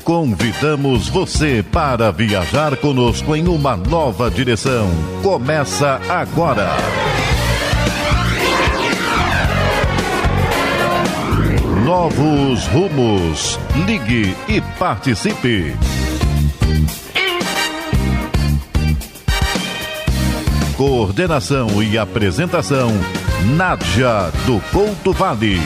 Convidamos você para viajar conosco em uma nova direção. Começa agora. Novos rumos. Ligue e participe. Coordenação e apresentação, Nádia do Couto Vale.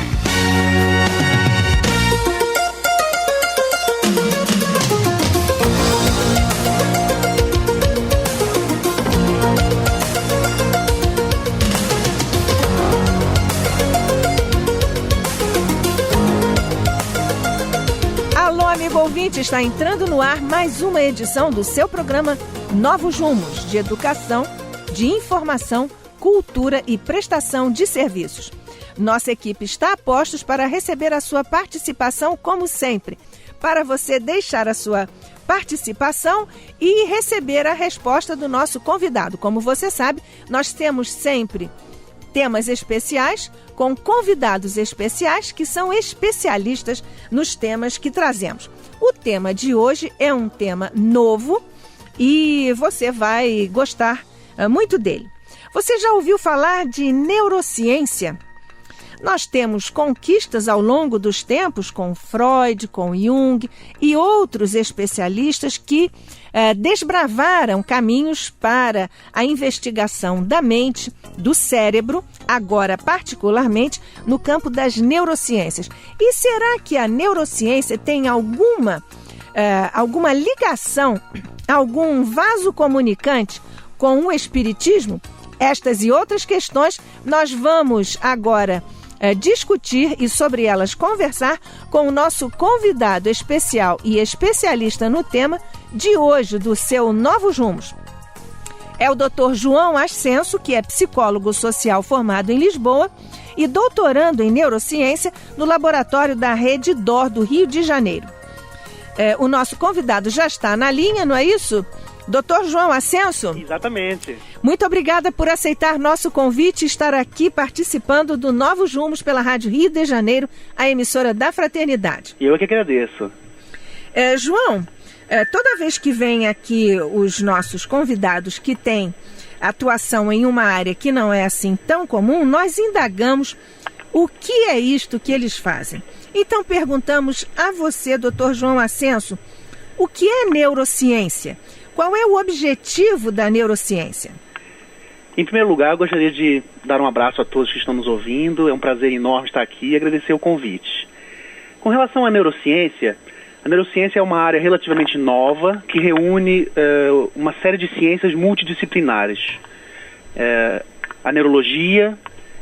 Alô, amigo ouvinte, está entrando no ar mais uma edição do seu programa Novos Rumos, de educação, de informação, cultura e prestação de serviços. Nossa equipe está a postos para receber a sua participação, como sempre, para você deixar a sua participação e receber a resposta do nosso convidado. Como você sabe, nós temos sempre temas especiais com convidados especiais que são especialistas nos temas que trazemos. O tema de hoje é um tema novo e você vai gostar muito dele. Você já ouviu falar de neurociência? Nós temos conquistas ao longo dos tempos com Freud, com Jung e outros especialistas que desbravaram caminhos para a investigação da mente, do cérebro, agora particularmente no campo das neurociências. E será que a neurociência tem alguma ligação, algum vaso comunicante com o espiritismo? Estas e outras questões nós vamos agora discutir e sobre elas conversar com o nosso convidado especial e especialista no tema de hoje do seu Novos Rumos. É o Dr. João Ascenso, que é psicólogo social formado em Lisboa e doutorando em neurociência no laboratório da Rede DOR do Rio de Janeiro. O nosso convidado já está na linha, não é isso? Dr. João Ascenso? Exatamente. Muito obrigada por aceitar nosso convite e estar aqui participando do Novos Rumos pela Rádio Rio de Janeiro, a emissora da Fraternidade. Eu que agradeço. João, toda vez que vem aqui os nossos convidados que têm atuação em uma área que não é assim tão comum, nós indagamos o que é isto que eles fazem. Então perguntamos a você, Dr. João Ascenso, o que é neurociência? Qual é o objetivo da neurociência? Em primeiro lugar, eu gostaria de dar um abraço a todos que estão nos ouvindo. É um prazer enorme estar aqui e agradecer o convite. Com relação à neurociência, a neurociência é uma área relativamente nova que reúne uma série de ciências multidisciplinares. A neurologia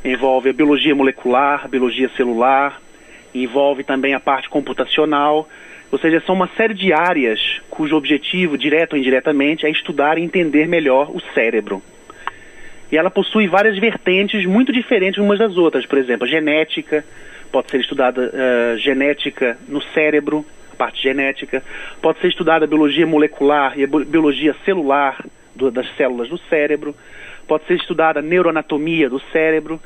envolve a biologia molecular, a biologia celular, envolve também a parte computacional. Ou seja, são uma série de áreas cujo objetivo, direto ou indiretamente, é estudar e entender melhor o cérebro. E ela possui várias vertentes muito diferentes umas das outras. Por exemplo, a genética, pode ser estudada genética no cérebro, a parte genética. Pode ser estudada a biologia molecular e a biologia celular das células do cérebro. Pode ser estudada a neuroanatomia do cérebro.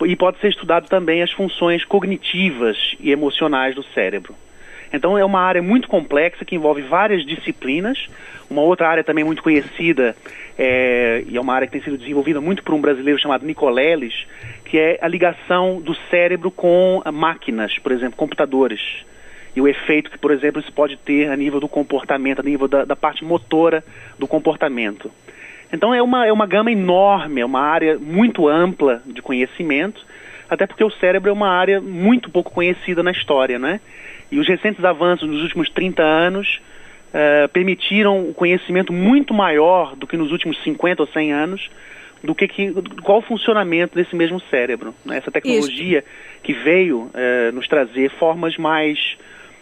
E pode ser estudado também as funções cognitivas e emocionais do cérebro. Então é uma área muito complexa que envolve várias disciplinas. Uma outra área também muito conhecida, e é uma área que tem sido desenvolvida muito por um brasileiro chamado Nicoleles, que é a ligação do cérebro com máquinas, por exemplo, computadores. E o efeito que, por exemplo, isso pode ter a nível do comportamento, a nível da parte motora do comportamento. Então é uma gama enorme, é uma área muito ampla de conhecimento, até porque o cérebro é uma área muito pouco conhecida na história, né? E os recentes avanços nos últimos 30 anos permitiram o conhecimento muito maior do que nos últimos 50 ou 100 anos, qual o funcionamento desse mesmo cérebro, né? Essa tecnologia que veio nos trazer formas mais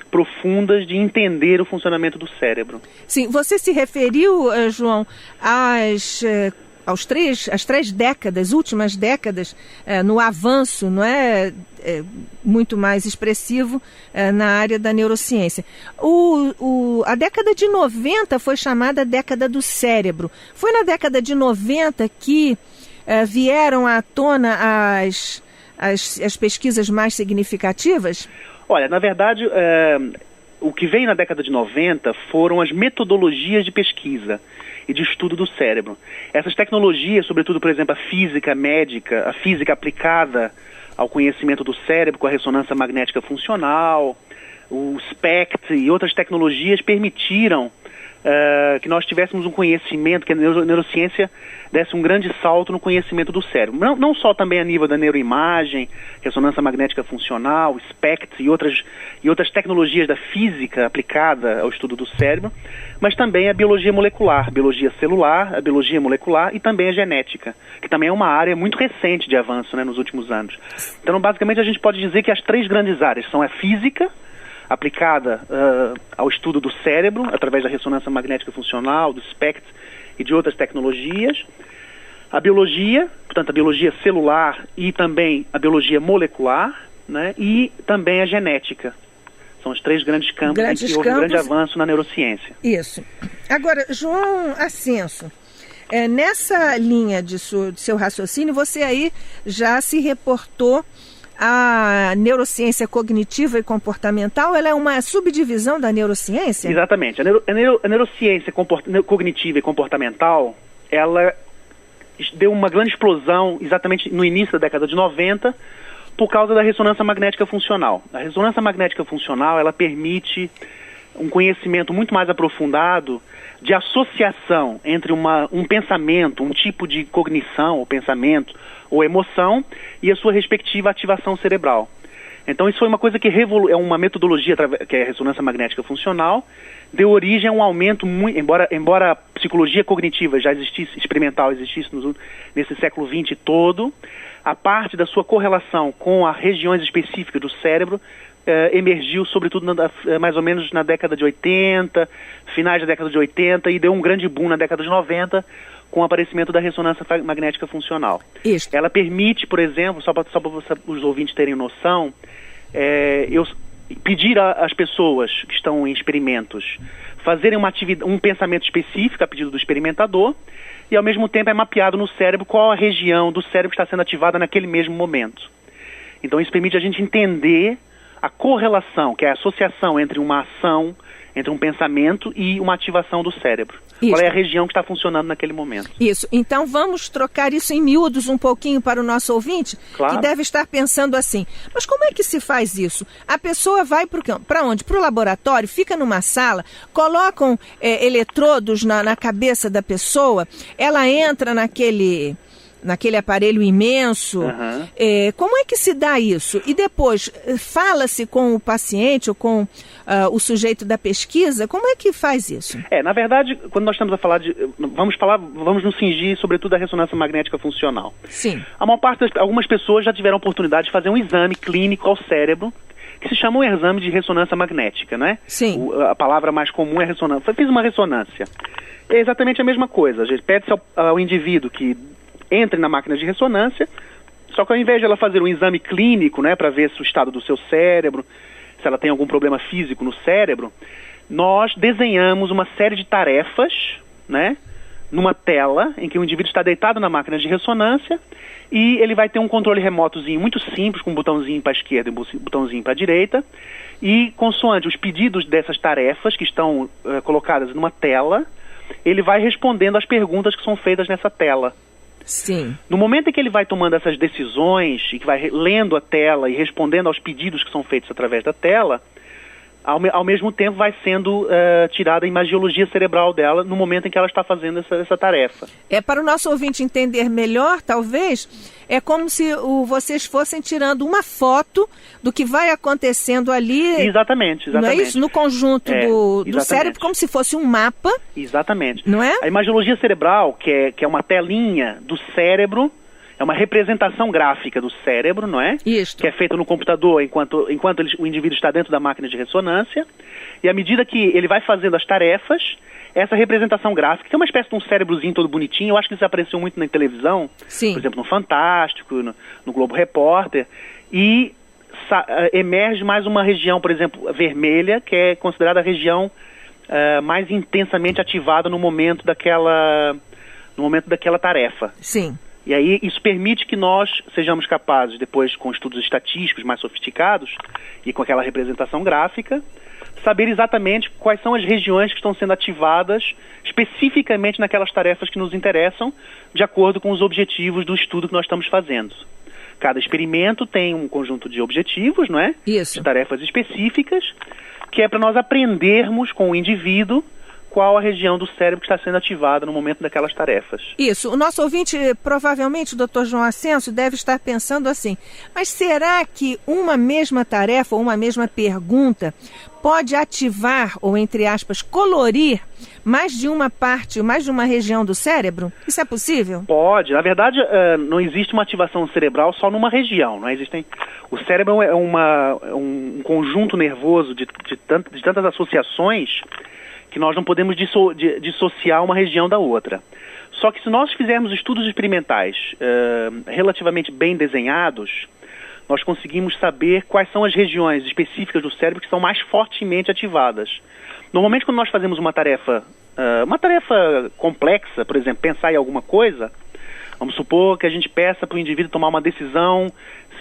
profundas de entender o funcionamento do cérebro. Sim, você se referiu, João, às três décadas, últimas décadas, no avanço, não é, muito mais expressivo na área da neurociência. A década de 90 foi chamada década do cérebro. Foi na década de 90 que vieram à tona as pesquisas mais significativas? Olha, na verdade, o que veio na década de 90 foram as metodologias de pesquisa e de estudo do cérebro. Essas tecnologias, sobretudo, por exemplo, a física médica, a física aplicada ao conhecimento do cérebro com a ressonância magnética funcional, o SPECT e outras tecnologias permitiram que nós tivéssemos um conhecimento, que a neurociência desse um grande salto no conhecimento do cérebro. Não só também a nível da neuroimagem, ressonância magnética funcional, SPECT e outras tecnologias da física aplicada ao estudo do cérebro, mas também a biologia molecular, biologia celular, a biologia molecular e também a genética, que também é uma área muito recente de avanço, né, nos últimos anos. Então, basicamente, a gente pode dizer que as três grandes áreas são a física, aplicada ao estudo do cérebro, através da ressonância magnética funcional, do SPECT e de outras tecnologias. A biologia, portanto, a biologia celular e também a biologia molecular, né, e também a genética. São os três grandes campos em que houve um grande avanço na neurociência. Isso. Agora, João Ascenso, nessa linha de seu raciocínio, você aí já se reportou a neurociência cognitiva e comportamental. Ela é uma subdivisão da neurociência? Exatamente. A neurociência cognitiva e comportamental, ela deu uma grande explosão exatamente no início da década de 90 por causa da ressonância magnética funcional. A ressonância magnética funcional, ela permite um conhecimento muito mais aprofundado de associação entre um pensamento, um tipo de cognição ou pensamento ou emoção e a sua respectiva ativação cerebral. Então isso foi uma coisa que é uma metodologia, que é a ressonância magnética funcional, deu origem a um aumento, embora a psicologia cognitiva já existisse, experimental existisse nesse século XX todo, a parte da sua correlação com as regiões específicas do cérebro emergiu, sobretudo, mais ou menos na década de 80, finais da década de 80, e deu um grande boom na década de 90, com o aparecimento da ressonância magnética funcional. Isso. Ela permite, por exemplo, só para os ouvintes terem noção, eu pedir às pessoas que estão em experimentos fazerem um pensamento específico a pedido do experimentador, e ao mesmo tempo é mapeado no cérebro qual a região do cérebro que está sendo ativada naquele mesmo momento. Então isso permite a gente entender a correlação, que é a associação entre uma ação, entre um pensamento e uma ativação do cérebro. Isso. Qual é a região que está funcionando naquele momento. Isso. Então vamos trocar isso em miúdos um pouquinho para o nosso ouvinte, claro, que deve estar pensando assim, mas como é que se faz isso? A pessoa vai para onde? Para o laboratório, fica numa sala, colocam eletrodos na cabeça da pessoa, ela entra naquele aparelho imenso. Uhum. Como é que se dá isso? E depois, fala-se com o paciente ou com o sujeito da pesquisa? Como é que faz isso? Na verdade, quando nós estamos a falar vamos nos cingir sobretudo da ressonância magnética funcional. Sim. Algumas pessoas já tiveram a oportunidade de fazer um exame clínico ao cérebro, que se chama um exame de ressonância magnética, né? Sim. A palavra mais comum é ressonância. Fiz uma ressonância. É exatamente a mesma coisa. A gente pede ao indivíduo que entre na máquina de ressonância, só que ao invés de ela fazer um exame clínico, né, para ver o estado do seu cérebro, se ela tem algum problema físico no cérebro, nós desenhamos uma série de tarefas, né, numa tela em que o indivíduo está deitado na máquina de ressonância e ele vai ter um controle remotozinho muito simples, com um botãozinho para a esquerda e um botãozinho para a direita, e consoante os pedidos dessas tarefas que estão colocadas numa tela, ele vai respondendo às perguntas que são feitas nessa tela. Sim. No momento em que ele vai tomando essas decisões e que vai lendo a tela e respondendo aos pedidos que são feitos através da tela, ao mesmo tempo vai sendo tirada a imagiologia cerebral dela no momento em que ela está fazendo essa tarefa. Para o nosso ouvinte entender melhor, talvez, é como se vocês fossem tirando uma foto do que vai acontecendo ali. Exatamente. Não é isso? No conjunto do cérebro, como se fosse um mapa. Exatamente. Não é? A imagiologia cerebral, que é uma telinha do cérebro, é uma representação gráfica do cérebro, não é? Isso. Que é feita no computador enquanto o indivíduo está dentro da máquina de ressonância. E à medida que ele vai fazendo as tarefas, essa representação gráfica, que é uma espécie de um cérebrozinho todo bonitinho, eu acho que isso apareceu muito na televisão. Sim. Por exemplo, no Fantástico, no Globo Repórter. E emerge mais uma região, por exemplo, vermelha, que é considerada a região mais intensamente ativada no momento daquela tarefa. Sim. E aí isso permite que nós sejamos capazes, depois com estudos estatísticos mais sofisticados e com aquela representação gráfica, saber exatamente quais são as regiões que estão sendo ativadas especificamente naquelas tarefas que nos interessam, de acordo com os objetivos do estudo que nós estamos fazendo. Cada experimento tem um conjunto de objetivos, não é? Isso. De tarefas específicas, que é para nós aprendermos com o indivíduo qual a região do cérebro que está sendo ativada no momento daquelas tarefas. Isso. O nosso ouvinte, provavelmente, o Dr. João Ascenso, deve estar pensando assim, mas será que uma mesma tarefa ou uma mesma pergunta pode ativar, ou entre aspas, colorir mais de uma parte, mais de uma região do cérebro? Isso é possível? Pode. Na verdade, não existe uma ativação cerebral só numa região. Não existem... O cérebro é um conjunto nervoso de tantas associações que nós não podemos dissociar uma região da outra. Só que se nós fizermos estudos experimentais relativamente bem desenhados, nós conseguimos saber quais são as regiões específicas do cérebro que são mais fortemente ativadas. Normalmente, quando nós fazemos uma tarefa complexa, por exemplo, pensar em alguma coisa, vamos supor que a gente peça para o indivíduo tomar uma decisão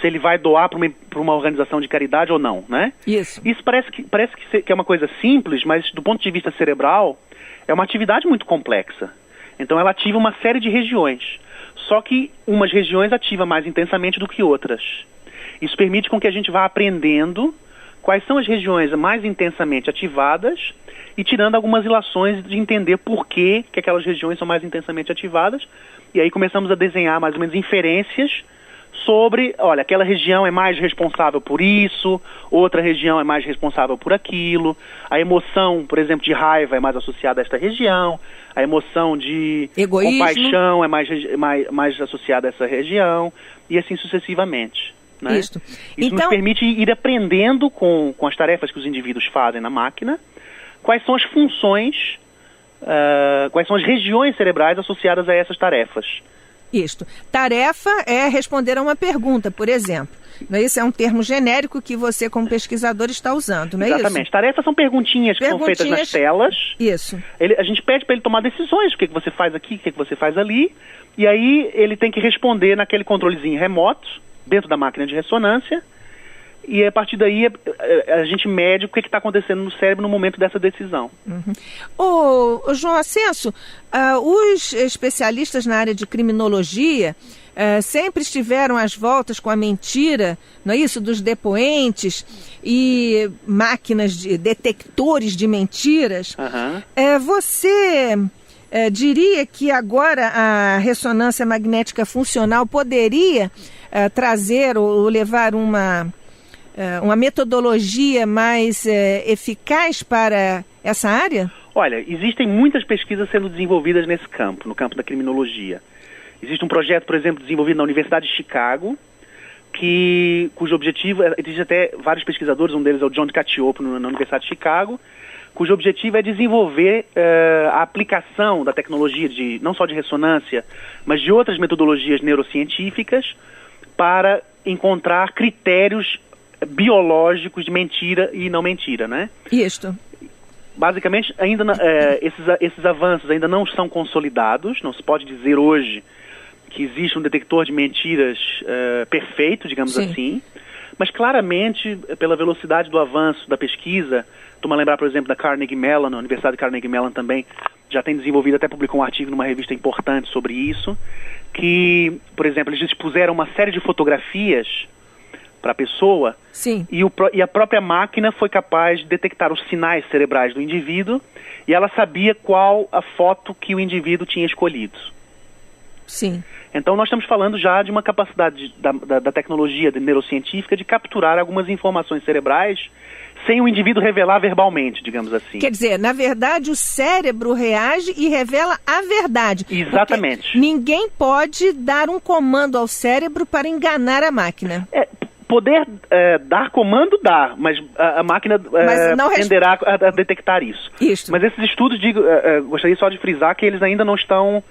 se ele vai doar para uma organização de caridade ou não, né? Isso parece que é uma coisa simples, mas do ponto de vista cerebral, é uma atividade muito complexa. Então ela ativa uma série de regiões. Só que umas regiões ativam mais intensamente do que outras. Isso permite com que a gente vá aprendendo quais são as regiões mais intensamente ativadas e tirando algumas ilações de entender por que aquelas regiões são mais intensamente ativadas. E aí começamos a desenhar mais ou menos inferências sobre, olha, aquela região é mais responsável por isso, outra região é mais responsável por aquilo, a emoção, por exemplo, de raiva é mais associada a esta região, a emoção de egoísmo, compaixão é mais associada a essa região, e assim sucessivamente. Né? Isso então nos permite ir aprendendo com as tarefas que os indivíduos fazem na máquina, quais são as funções, quais são as regiões cerebrais associadas a essas tarefas. Isto. Tarefa é responder a uma pergunta, por exemplo. Não é isso? É um termo genérico que você, como pesquisador, está usando, não é isso? Exatamente. Tarefas são perguntinhas que são feitas nas telas. Isso. A gente pede para ele tomar decisões. O que você faz aqui, o que você faz ali. E aí ele tem que responder naquele controlezinho remoto, dentro da máquina de ressonância. E a partir daí a gente mede o que está acontecendo no cérebro no momento dessa decisão. Uhum. Ô, João Ascenso, os especialistas na área de criminologia sempre estiveram às voltas com a mentira, não é isso, dos depoentes e máquinas de detectores de mentiras. Uhum. Você diria que agora a ressonância magnética funcional poderia trazer ou levar uma metodologia mais eficaz para essa área? Olha, existem muitas pesquisas sendo desenvolvidas nesse campo, no campo da criminologia. Existe um projeto, por exemplo, desenvolvido na Universidade de Chicago, cujo objetivo, existe até vários pesquisadores, um deles é o John Cacioppo, na Universidade de Chicago, cujo objetivo é desenvolver a aplicação da tecnologia, não só de ressonância, mas de outras metodologias neurocientíficas, para encontrar critérios biológicos de mentira e não mentira, né? Isto. Basicamente, ainda esses avanços ainda não são consolidados, não se pode dizer hoje que existe um detector de mentiras perfeito, digamos assim, mas claramente, pela velocidade do avanço da pesquisa, estou-me a lembrar, por exemplo, da Carnegie Mellon, a Universidade de Carnegie Mellon também já tem desenvolvido, até publicou um artigo numa revista importante sobre isso, que, por exemplo, eles expuseram uma série de fotografias para a pessoa. Sim. E a própria máquina foi capaz de detectar os sinais cerebrais do indivíduo e ela sabia qual a foto que o indivíduo tinha escolhido. Sim. Então nós estamos falando já de uma capacidade da tecnologia neurocientífica de capturar algumas informações cerebrais sem o indivíduo revelar verbalmente, digamos assim. Quer dizer, na verdade o cérebro reage e revela a verdade. Exatamente. Ninguém pode dar um comando ao cérebro para enganar a máquina. Poder dar comando dá, mas a máquina tenderá a detectar isso. Mas esses estudos, gostaria só de frisar que eles ainda não estão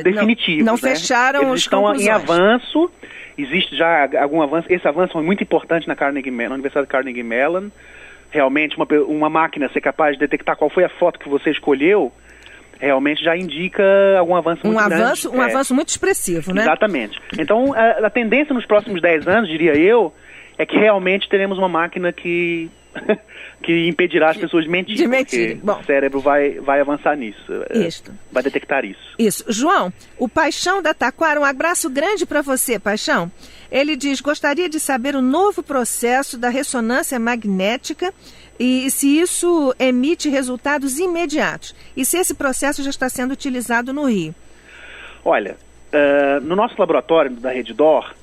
definitivos. Não fecharam eles as estão conclusões. Em avanço, existe já algum avanço. Esse avanço foi muito importante na Universidade de Carnegie Mellon. Realmente, uma máquina ser capaz de detectar qual foi a foto que você escolheu, realmente já indica algum avanço muito grande. Um avanço muito expressivo, né? Exatamente. Então, a tendência nos próximos 10 anos, diria eu, é que realmente teremos uma máquina que que impedirá as pessoas de mentir. Porque bom, o cérebro vai avançar nisso. Isto. Vai detectar isso. Isso. João, o Paixão da Taquara, um abraço grande para você, Paixão. Ele diz, gostaria de saber o novo processo da ressonância magnética e se isso emite resultados imediatos. E se esse processo já está sendo utilizado no Rio. Olha, no nosso laboratório da Rede D'Or,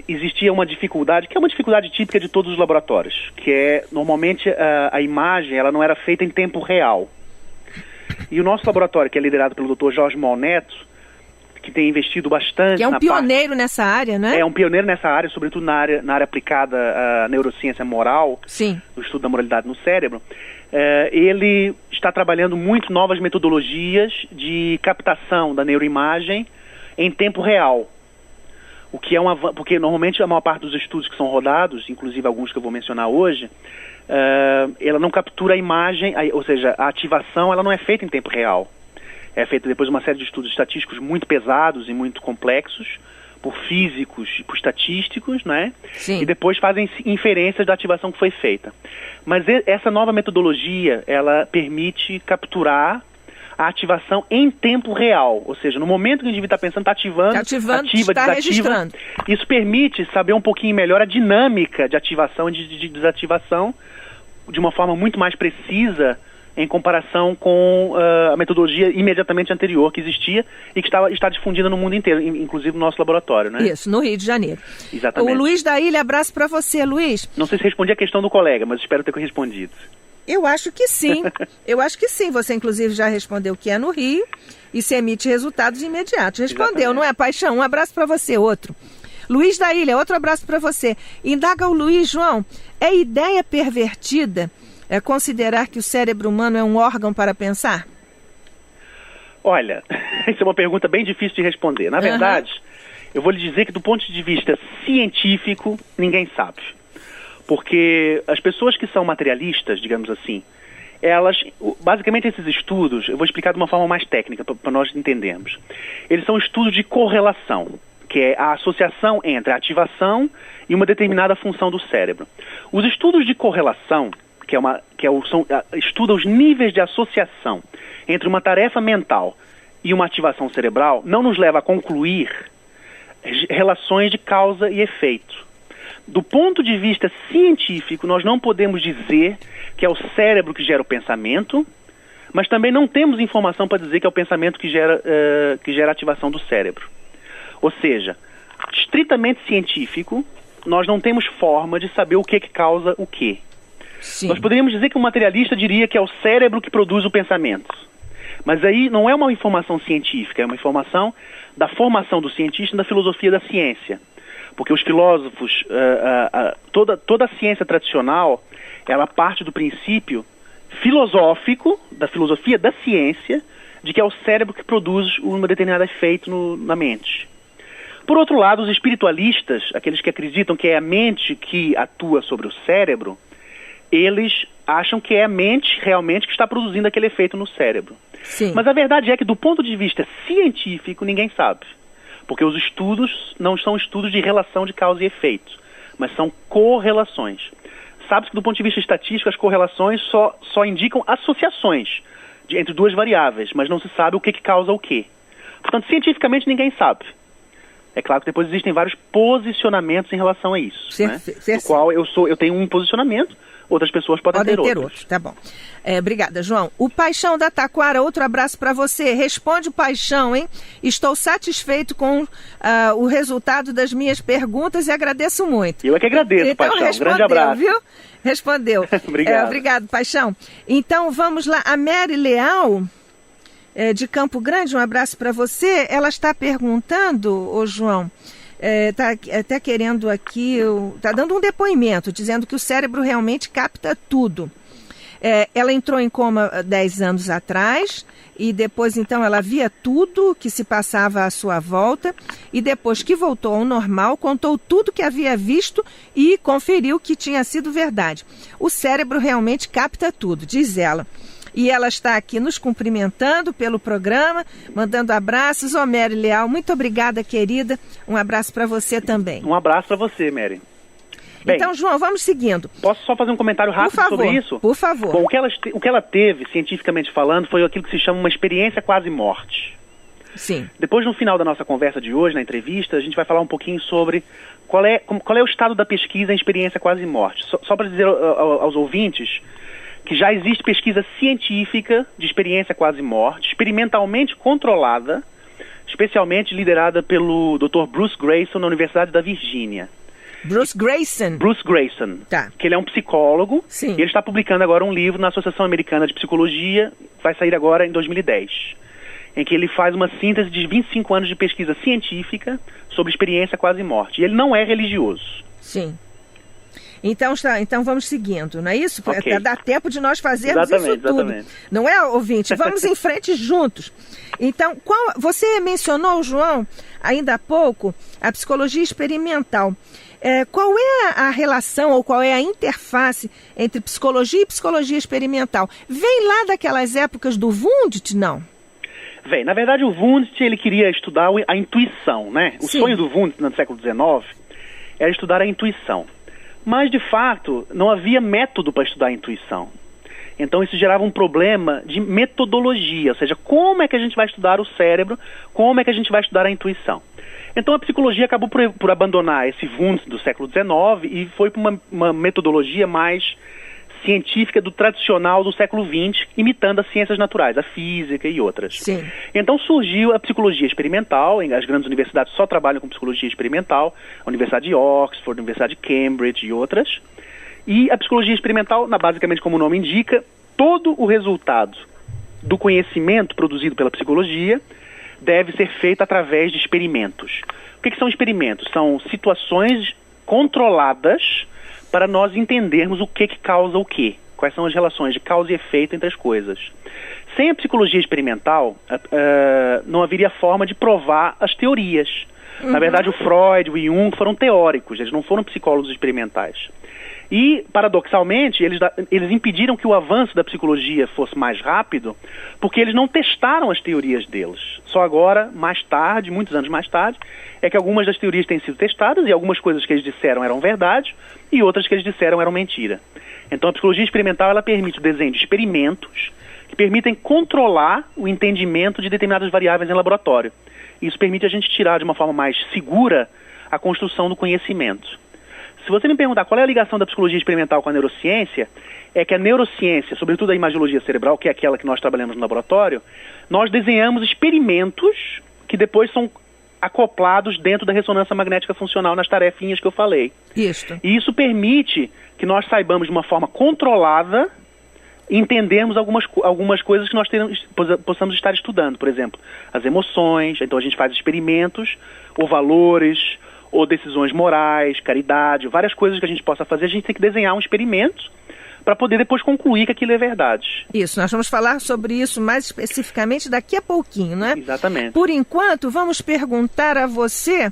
existia uma dificuldade, que é uma dificuldade típica de todos os laboratórios, que é, normalmente, a imagem ela não era feita em tempo real. E o nosso laboratório, que é liderado pelo Dr. Jorge Malneto, que tem investido bastante... Que é um pioneiro nessa área, né? É um pioneiro nessa área, sobretudo na área aplicada à neurociência moral, sim, no estudo da moralidade no cérebro. Ele está trabalhando muito novas metodologias de captação da neuroimagem em tempo real. O que é porque normalmente a maior parte dos estudos que são rodados, inclusive alguns que eu vou mencionar hoje, ela não captura a imagem, ou seja, a ativação ela não é feita em tempo real. É feita depois de uma série de estudos estatísticos muito pesados e muito complexos, por físicos e por estatísticos, né? Sim. E depois fazem inferências da ativação que foi feita. Mas essa nova metodologia, ela permite capturar a ativação em tempo real, ou seja, no momento que o indivíduo está pensando, está ativando, ativa, está desativa. Registrando. Isso permite saber um pouquinho melhor a dinâmica de ativação e de desativação de uma forma muito mais precisa em comparação com a metodologia imediatamente anterior que existia e que está difundida no mundo inteiro, inclusive no nosso laboratório, né? Isso, no Rio de Janeiro. Exatamente. O Luiz da Ilha, abraço para você, Luiz. Não sei se respondi a questão do colega, mas espero ter respondido. Eu acho que sim. Eu acho que sim. Você, inclusive, já respondeu que é no Rio e se emite resultados imediatos. Respondeu, exatamente. Não é, Paixão? Um abraço para você, outro. Luiz da Ilha, outro abraço para você. Indaga o Luiz, João, é ideia pervertida considerar que o cérebro humano é um órgão para pensar? Olha, essa é uma pergunta bem difícil de responder. Na verdade, eu vou lhe dizer que do ponto de vista científico, ninguém sabe. Porque as pessoas que são materialistas, digamos assim, basicamente esses estudos, eu vou explicar de uma forma mais técnica para nós entendermos. Eles são estudos de correlação, que é a associação entre a ativação e uma determinada função do cérebro. Os estudos de correlação, estuda os níveis de associação entre uma tarefa mental e uma ativação cerebral, não nos leva a concluir relações de causa e efeito. Do ponto de vista científico, nós não podemos dizer que é o cérebro que gera o pensamento, mas também não temos informação para dizer que é o pensamento que gera a ativação do cérebro. Ou seja, estritamente científico, nós não temos forma de saber o que causa o quê. Sim. Nós poderíamos dizer que o materialista diria que é o cérebro que produz o pensamento. Mas aí não é uma informação científica, é uma informação da formação do cientista e da filosofia da ciência. Porque os filósofos, toda a ciência tradicional, ela parte do princípio filosófico, da filosofia da ciência, de que é o cérebro que produz um determinado efeito na mente. Por outro lado, os espiritualistas, aqueles que acreditam que é a mente que atua sobre o cérebro, eles acham que é a mente realmente que está produzindo aquele efeito no cérebro. Sim. Mas a verdade é que do ponto de vista científico ninguém sabe. Porque os estudos não são estudos de relação de causa e efeito, mas são correlações. Sabe-se que do ponto de vista estatístico as correlações só indicam associações entre duas variáveis, mas não se sabe o que causa o quê. Portanto, cientificamente ninguém sabe. É claro que depois existem vários posicionamentos em relação a isso, né? No qual eu tenho um posicionamento, outras pessoas podem ter outros. Tá bom. Obrigada, João. O Paixão da Taquara, outro abraço para você. Responde o Paixão, hein? Estou satisfeito com o resultado das minhas perguntas e agradeço muito. Eu é que agradeço, então, Paixão. Grande abraço. Viu? Respondeu. Obrigado. Obrigado, Paixão. Então, vamos lá. A Mary Leal, de Campo Grande, um abraço para você. Ela está perguntando, ô João, está até querendo aqui, está dando um depoimento, dizendo que o cérebro realmente capta tudo. Ela entrou em coma 10 anos atrás e depois então ela via tudo que se passava à sua volta e depois que voltou ao normal contou tudo que havia visto e conferiu que tinha sido verdade. O cérebro realmente capta tudo, diz ela. E ela está aqui nos cumprimentando pelo programa, mandando abraços. Mary Leal, muito obrigada, querida. Um abraço para você também. Um abraço para você, Mary. Bem, então, João, vamos seguindo. Posso só fazer um comentário rápido sobre isso? Por favor. Bom, o que ela teve, cientificamente falando, foi aquilo que se chama uma experiência quase morte. Sim. Depois, no final da nossa conversa de hoje, na entrevista, a gente vai falar um pouquinho sobre qual é o estado da pesquisa em experiência quase morte. Só para dizer aos ouvintes que já existe pesquisa científica de experiência quase morte, experimentalmente controlada, especialmente liderada pelo Dr. Bruce Greyson, na Universidade da Virgínia. Bruce Greyson. Bruce Greyson, tá. Que ele é um psicólogo. Sim. E ele está publicando agora um livro na Associação Americana de Psicologia, vai sair agora em 2010, em que ele faz uma síntese de 25 anos de pesquisa científica sobre experiência quase morte. E ele não é religioso. Sim. Então vamos seguindo, não é isso? Okay. Dá tempo de nós fazermos isso tudo. Exatamente. Não é, ouvinte? Vamos em frente juntos. Então, você mencionou, João, ainda há pouco, a psicologia experimental. Qual é a relação ou qual é a interface entre psicologia e psicologia experimental? Vem lá daquelas épocas do Wundt, não? Vem. Na verdade, o Wundt, ele queria estudar a intuição, né? O sonho do Wundt no século XIX era estudar a intuição. Mas, de fato, não havia método para estudar a intuição. Então, isso gerava um problema de metodologia, ou seja, como é que a gente vai estudar o cérebro, como é que a gente vai estudar a intuição. Então, a psicologia acabou por abandonar esse Wundt do século XIX e foi para uma metodologia mais científica do tradicional do século XX, imitando as ciências naturais, a física e outras. Sim. Então surgiu a psicologia experimental, as grandes universidades só trabalham com psicologia experimental, a Universidade de Oxford, a Universidade de Cambridge e outras. E a psicologia experimental, basicamente como o nome indica, todo o resultado do conhecimento produzido pela psicologia deve ser feito através de experimentos. O que são experimentos? São situações controladas para nós entendermos o que causa o quê. Quais são as relações de causa e efeito entre as coisas. Sem a psicologia experimental, não haveria forma de provar as teorias. Uhum. Na verdade, o Freud e o Jung foram teóricos, eles não foram psicólogos experimentais. E, paradoxalmente, eles impediram que o avanço da psicologia fosse mais rápido, porque eles não testaram as teorias deles. Só agora, mais tarde, muitos anos mais tarde, é que algumas das teorias têm sido testadas e algumas coisas que eles disseram eram verdade e outras que eles disseram eram mentira. Então, a psicologia experimental, ela permite o desenho de experimentos que permitem controlar o entendimento de determinadas variáveis em laboratório. Isso permite a gente tirar de uma forma mais segura a construção do conhecimento. Se você me perguntar qual é a ligação da psicologia experimental com a neurociência, é que a neurociência, sobretudo a imagiologia cerebral, que é aquela que nós trabalhamos no laboratório, nós desenhamos experimentos que depois são acoplados dentro da ressonância magnética funcional nas tarefinhas que eu falei. Isso. E isso permite que nós saibamos de uma forma controlada entendermos algumas coisas que nós possamos estar estudando. Por exemplo, as emoções, então a gente faz experimentos, ou valores, ou decisões morais, caridade, várias coisas que a gente possa fazer, a gente tem que desenhar um experimento para poder depois concluir que aquilo é verdade. Isso, nós vamos falar sobre isso mais especificamente daqui a pouquinho, né? Exatamente. Por enquanto, vamos perguntar a você,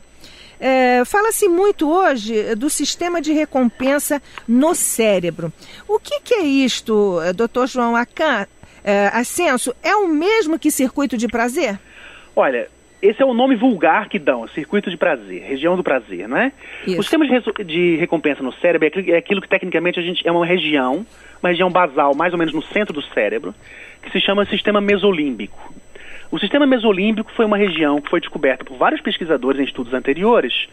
fala-se muito hoje do sistema de recompensa no cérebro. O que é isto, Dr. João Ascenso? É o mesmo que circuito de prazer? Olha, esse é o nome vulgar que dão, circuito de prazer, região do prazer, não é? Isso. O sistema de recompensa no cérebro é aquilo que tecnicamente é uma região basal, mais ou menos no centro do cérebro, que se chama sistema mesolímbico. O sistema mesolímbico foi uma região que foi descoberta por vários pesquisadores em estudos anteriores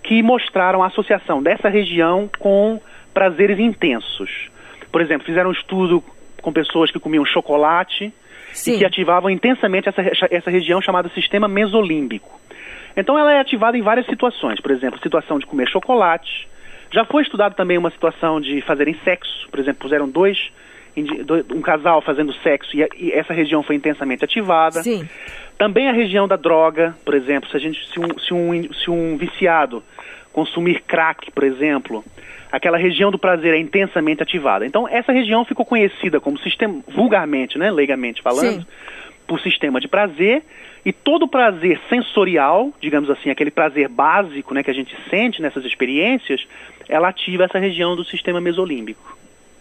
que mostraram a associação dessa região com prazeres intensos. Por exemplo, fizeram um estudo com pessoas que comiam chocolate, sim, e que ativavam intensamente essa região chamada sistema mesolímbico. Então ela é ativada em várias situações, por exemplo, situação de comer chocolate. Já foi estudado também uma situação de fazerem sexo, por exemplo, puseram um casal fazendo sexo e essa região foi intensamente ativada. Sim. Também a região da droga, por exemplo, se um viciado consumir crack, por exemplo, aquela região do prazer é intensamente ativada. Então, essa região ficou conhecida como sistema, vulgarmente, né, leigamente falando, sim, por sistema de prazer, e todo prazer sensorial, digamos assim, aquele prazer básico, né, que a gente sente nessas experiências, ela ativa essa região do sistema mesolímbico.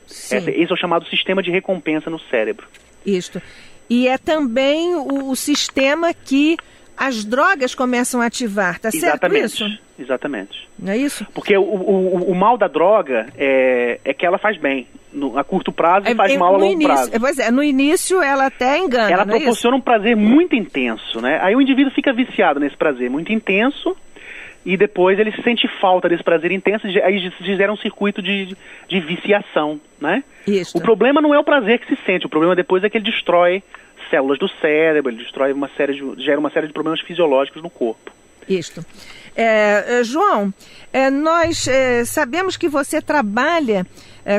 Esse é o chamado sistema de recompensa no cérebro. Isto. E é também o sistema que as drogas começam a ativar, tá certo isso? Exatamente. Não é isso? Porque o mal da droga é que ela faz bem a curto prazo e faz mal a longo prazo. Pois é, no início ela até engana, ela proporciona um prazer muito intenso, né? Aí o indivíduo fica viciado nesse prazer muito intenso e depois ele sente falta desse prazer intenso, aí se gera um circuito de viciação, né? Isso. O problema não é o prazer que se sente, o problema depois é que ele destrói células do cérebro, ele destrói gera uma série de problemas fisiológicos no corpo. Isto. João, nós sabemos que você trabalha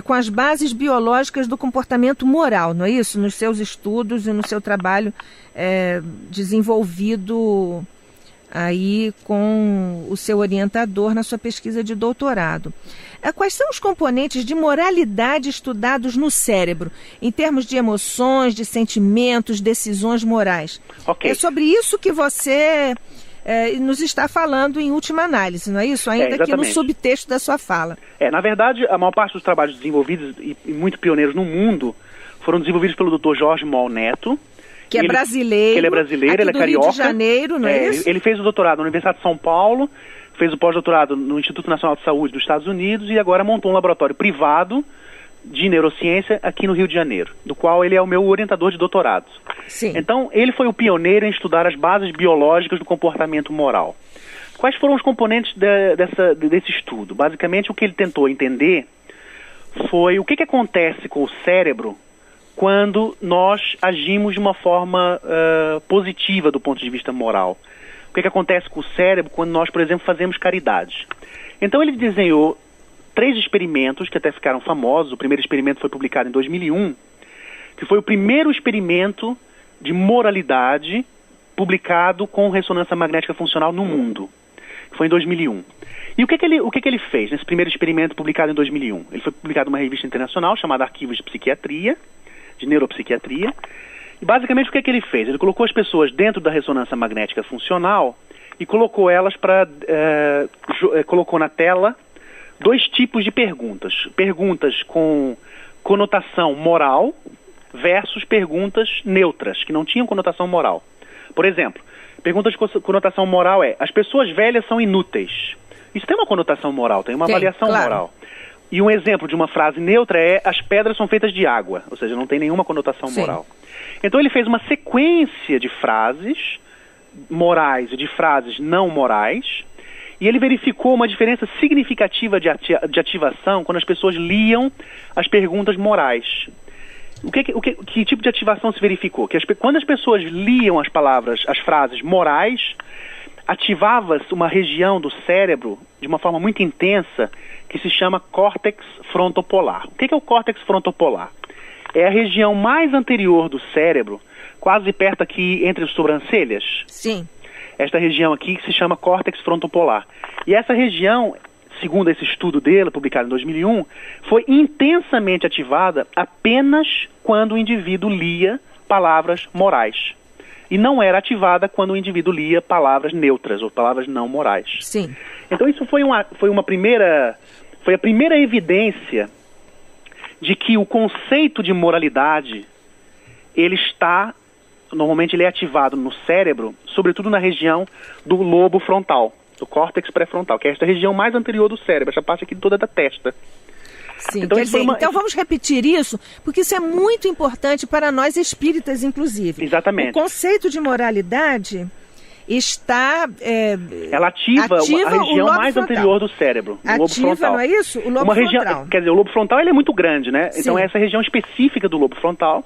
com as bases biológicas do comportamento moral, não é isso? Nos seus estudos e no seu trabalho desenvolvido aí com o seu orientador na sua pesquisa de doutorado. Quais são os componentes de moralidade estudados no cérebro, em termos de emoções, de sentimentos, decisões morais? Okay. É sobre isso que você nos está falando em última análise, não é isso? Ainda aqui no subtexto da sua fala. Na verdade, a maior parte dos trabalhos desenvolvidos e muito pioneiros no mundo foram desenvolvidos pelo Dr. Jorge Moll Neto, que é brasileiro. Ele é brasileiro, ele é carioca. Rio de Janeiro, não é isso? Ele fez o doutorado na Universidade de São Paulo, fez o pós-doutorado no Instituto Nacional de Saúde dos Estados Unidos e agora montou um laboratório privado de neurociência aqui no Rio de Janeiro, do qual ele é o meu orientador de doutorado. Sim. Então, ele foi o pioneiro em estudar as bases biológicas do comportamento moral. Quais foram os componentes desse estudo? Basicamente, o que ele tentou entender foi o que acontece com o cérebro quando nós agimos de uma forma positiva do ponto de vista moral. O que acontece com o cérebro quando nós, por exemplo, fazemos caridade. Então ele desenhou 3 experimentos que até ficaram famosos. O primeiro experimento foi publicado em 2001, que foi o primeiro experimento de moralidade publicado com ressonância magnética funcional no mundo. Foi em 2001. E o que ele fez nesse primeiro experimento publicado em 2001? Ele foi publicado numa revista internacional chamada Arquivos de Psiquiatria, de Neuropsiquiatria. E basicamente o que ele fez? Ele colocou as pessoas dentro da ressonância magnética funcional e colocou elas colocou na tela 2 tipos de perguntas. Perguntas com conotação moral versus perguntas neutras, que não tinham conotação moral. Por exemplo, perguntas de conotação moral as pessoas velhas são inúteis. Isso tem uma conotação moral, tem uma avaliação moral. E um exemplo de uma frase neutra as pedras são feitas de água, ou seja, não tem nenhuma conotação moral. Então ele fez uma sequência de frases morais e de frases não morais, e ele verificou uma diferença significativa de ativação quando as pessoas liam as perguntas morais. Que tipo de ativação se verificou? Que quando as pessoas liam as frases morais, ativava-se uma região do cérebro de uma forma muito intensa que se chama córtex frontopolar. O que é o córtex frontopolar? É a região mais anterior do cérebro, quase perto aqui entre as sobrancelhas. Sim. Esta região aqui que se chama córtex frontopolar. E essa região, segundo esse estudo dele, publicado em 2001, foi intensamente ativada apenas quando o indivíduo lia palavras morais. E não era ativada quando o indivíduo lia palavras neutras ou palavras não morais. Sim. Então isso foi a primeira evidência de que o conceito de moralidade, normalmente ele é ativado no cérebro, sobretudo na região do lobo frontal, do córtex pré-frontal, que é esta região mais anterior do cérebro, essa parte aqui toda da testa. Sim, então vamos repetir isso, porque isso é muito importante para nós espíritas, inclusive. Exatamente. O conceito de moralidade está... ela ativa a região mais frontal. Anterior do cérebro, o lobo frontal. Não é isso? O lobo frontal. Quer dizer, o lobo frontal ele é muito grande, né? Sim. Então é essa região específica do lobo frontal,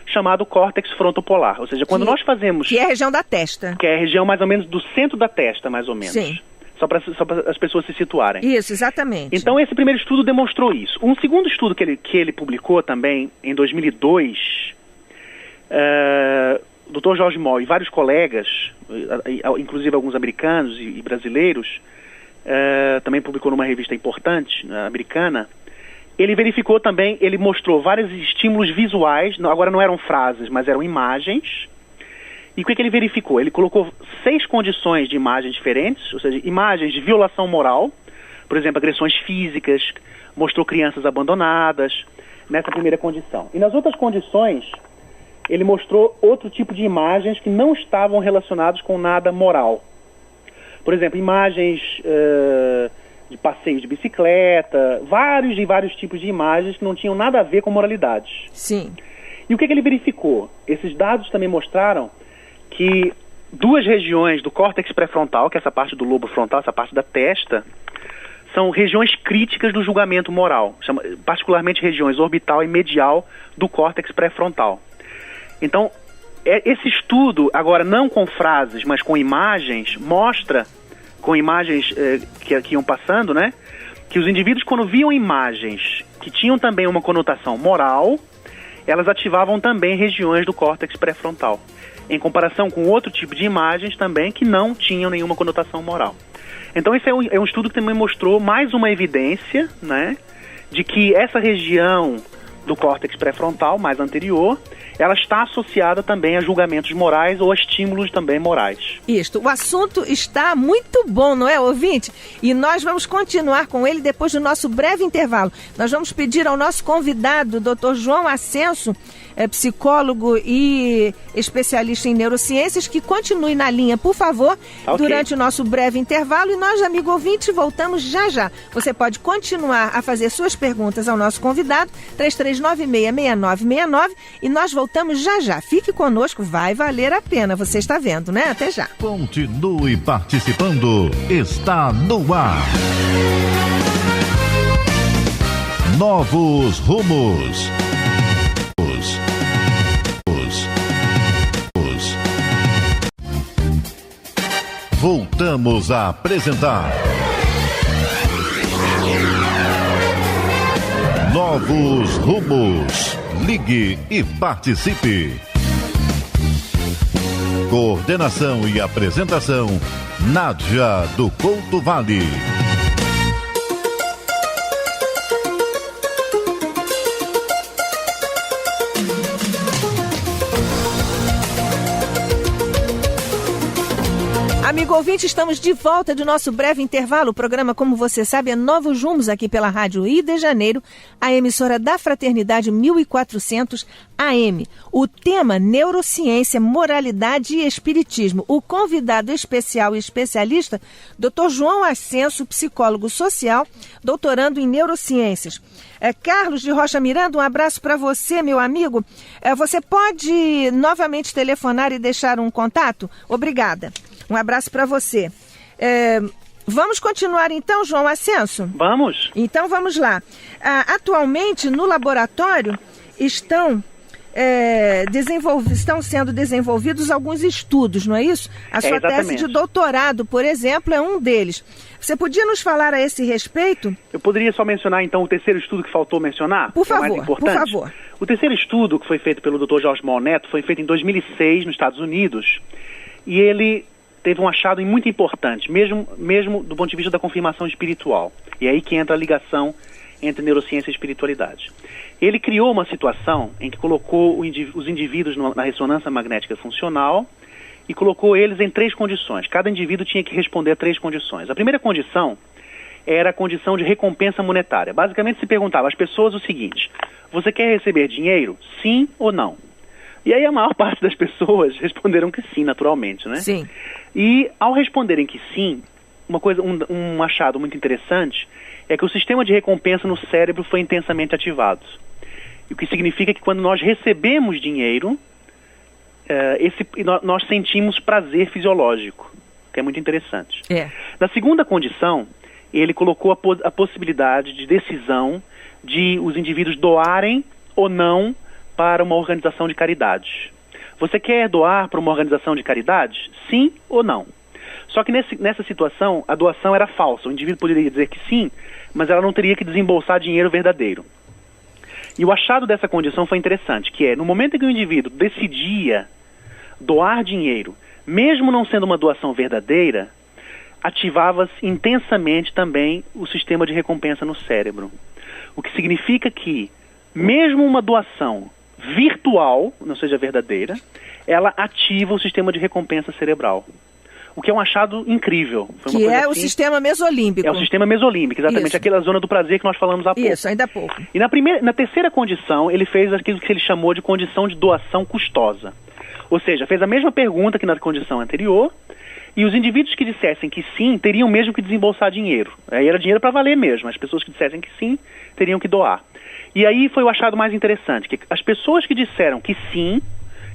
chamado córtex frontopolar. Ou seja, quando nós fazemos... Que é a região da testa. Que é a região mais ou menos do centro da testa, mais ou menos. Sim. Só para as pessoas se situarem. Isso, exatamente. Então esse primeiro estudo demonstrou isso. Um segundo estudo que ele publicou também, em 2002, o Dr. Jorge Moll e vários colegas, inclusive alguns americanos e brasileiros, também publicou numa revista importante, americana. Ele verificou também, ele mostrou vários estímulos visuais, agora não eram frases, mas eram imagens. E o que ele verificou? Ele colocou 6 condições de imagens diferentes, ou seja, imagens de violação moral, por exemplo, agressões físicas, mostrou crianças abandonadas, nessa primeira condição. E nas outras condições, ele mostrou outro tipo de imagens que não estavam relacionadas com nada moral. Por exemplo, imagens de passeios de bicicleta, vários tipos de imagens que não tinham nada a ver com moralidade. Sim. E o que ele verificou? Esses dados também mostraram que 2 regiões do córtex pré-frontal, que é essa parte do lobo frontal, essa parte da testa, são regiões críticas do julgamento moral, particularmente regiões orbital e medial do córtex pré-frontal. Então, esse estudo, agora não com frases, mas com imagens, mostra, com imagens que iam passando, né, que os indivíduos, quando viam imagens que tinham também uma conotação moral, elas ativavam também regiões do córtex pré-frontal, em comparação com outro tipo de imagens também que não tinham nenhuma conotação moral. Então esse é um estudo que também mostrou mais uma evidência, né, de que essa região do córtex pré-frontal, mais anterior, ela está associada também a julgamentos morais ou a estímulos também morais. Isto, o assunto está muito bom, não é, ouvinte? E nós vamos continuar com ele depois do nosso breve intervalo. Nós vamos pedir ao nosso convidado, Dr. João Ascenso, psicólogo e especialista em neurociências, que continue na linha, por favor, durante o nosso breve intervalo. E nós, amigo ouvinte, voltamos já já. Você pode continuar a fazer suas perguntas ao nosso convidado, 33966969, e nós voltamos já já. Fique conosco, vai valer a pena. Você está vendo, né? Até já. Continue participando. Está no ar. Novos rumos. Voltamos a apresentar Novos Rumos. Ligue e participe. Coordenação e apresentação, Nádia do Couto Vale. Amigo ouvinte, estamos de volta do nosso breve intervalo. O programa, como você sabe, é Novos Rumos aqui pela Rádio Rio de Janeiro, a emissora da Fraternidade 1400 AM. O tema, neurociência, moralidade e espiritismo. O convidado especial e especialista, Dr. João Ascenso, psicólogo social, doutorando em neurociências. Carlos de Rocha Miranda, um abraço para você, meu amigo. Você pode novamente telefonar e deixar um contato? Obrigada. Um abraço para você. Vamos continuar então, João Ascenso? Vamos. Então vamos lá. Atualmente, no laboratório, estão sendo desenvolvidos alguns estudos, não é isso? A sua tese de doutorado, por exemplo, é um deles. Você podia nos falar a esse respeito? Eu poderia só mencionar, então, o terceiro estudo que faltou mencionar? Por favor, mais importante. Por favor. O terceiro estudo, que foi feito pelo Dr. Jorge Moll Neto, foi feito em 2006, nos Estados Unidos, e ele teve um achado muito importante, mesmo do ponto de vista da confirmação espiritual. E é aí que entra a ligação entre neurociência e espiritualidade. Ele criou uma situação em que colocou os indivíduos na ressonância magnética funcional e colocou eles em 3 condições. Cada indivíduo tinha que responder a 3 condições. A primeira condição era a condição de recompensa monetária. Basicamente se perguntava às pessoas o seguinte: você quer receber dinheiro? Sim ou não? E aí a maior parte das pessoas responderam que sim, naturalmente, né? Sim. E ao responderem que sim, um achado muito interessante é que o sistema de recompensa no cérebro foi intensamente ativado. O que significa que quando nós recebemos dinheiro, nós sentimos prazer fisiológico, que é muito interessante. Na segunda condição, ele colocou a possibilidade de decisão de os indivíduos doarem ou não para uma organização de caridade. Você quer doar para uma organização de caridade? Sim ou não? Só que nessa situação, a doação era falsa. O indivíduo poderia dizer que sim, mas ela não teria que desembolsar dinheiro verdadeiro. E o achado dessa condição foi interessante, que é, no momento em que o indivíduo decidia doar dinheiro, mesmo não sendo uma doação verdadeira, ativava-se intensamente também o sistema de recompensa no cérebro. O que significa que, mesmo uma doação virtual, não seja verdadeira, ela ativa o sistema de recompensa cerebral. o que é um achado incrível. Foi uma que coisa é o sistema mesolímbico. É o sistema mesolímbico, exatamente, Isso. aquela zona do prazer que nós falamos há pouco. Isso, ainda há pouco. E na terceira condição, ele fez aquilo que ele chamou de condição de doação custosa. Ou seja, fez a mesma pergunta que na condição anterior, e os indivíduos que dissessem que sim, teriam mesmo que desembolsar dinheiro. Aí era dinheiro para valer mesmo, as pessoas que dissessem que sim, teriam que doar. E aí foi o achado mais interessante, que as pessoas que disseram que sim,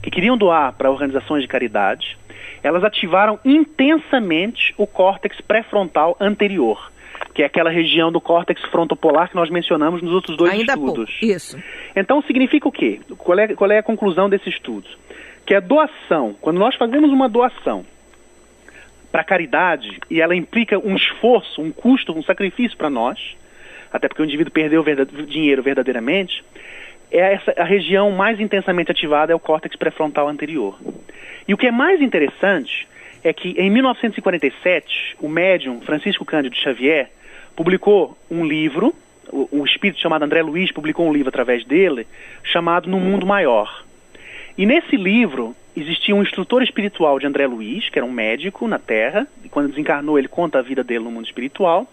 que queriam doar para organizações de caridade, elas ativaram intensamente o córtex pré-frontal anterior, que é aquela região do córtex frontopolar que nós mencionamos nos outros dois ainda estudos. Pouco. Isso. Então significa o quê? Qual é a conclusão desse estudo? Que a doação, quando nós fazemos uma doação para caridade, e ela implica um esforço, um custo, um sacrifício para nós, até porque o indivíduo perdeu dinheiro verdadeiramente, a região mais intensamente ativada é o córtex pré-frontal anterior. E o que é mais interessante é que em 1947, o médium Francisco Cândido Xavier publicou um livro, o espírito chamado André Luiz publicou um livro através dele, chamado No Mundo Maior. E nesse livro existia um instrutor espiritual de André Luiz, que era um médico na Terra, e quando desencarnou ele conta a vida dele no mundo espiritual,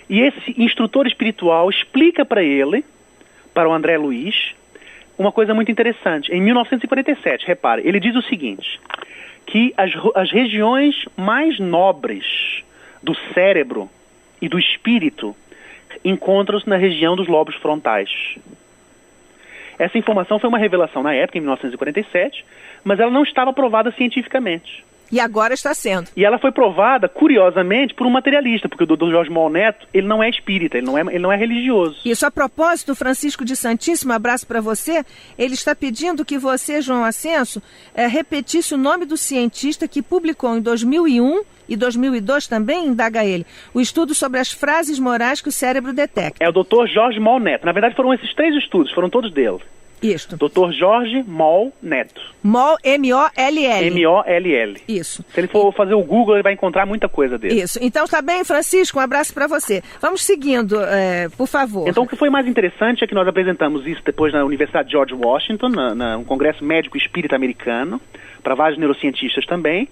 e esse instrutor espiritual explica para ele, para o André Luiz, uma coisa muito interessante. Em 1947, repare, ele diz o seguinte, que as regiões mais nobres do cérebro e do espírito encontram-se na região dos lobos frontais. Essa informação foi uma revelação na época, em 1947, mas ela não estava provada cientificamente. E agora está sendo. E ela foi provada, curiosamente, por um materialista, porque o Dr. Jorge Moll Neto, ele não é espírita, ele não é religioso. Isso, a propósito, Francisco de Santíssimo, abraço para você, ele está pedindo que você, João Ascenso, repetisse o nome do cientista que publicou em 2001 e 2002 também, indaga ele, o estudo sobre as frases morais que o cérebro detecta. É o Dr. Jorge Moll Neto. Na verdade, foram esses 3 estudos, foram todos dele. Isto. Dr. Jorge Moll Neto. Moll, M-O-L-L. M-O-L-L. Isso. Se ele for fazer o Google, ele vai encontrar muita coisa dele. Isso. Então tá bem, Francisco, um abraço para você. Vamos seguindo, por favor. Então o que foi mais interessante é que nós apresentamos isso depois na Universidade George Washington, no Congresso Médico Espírita Americano, para vários neurocientistas também,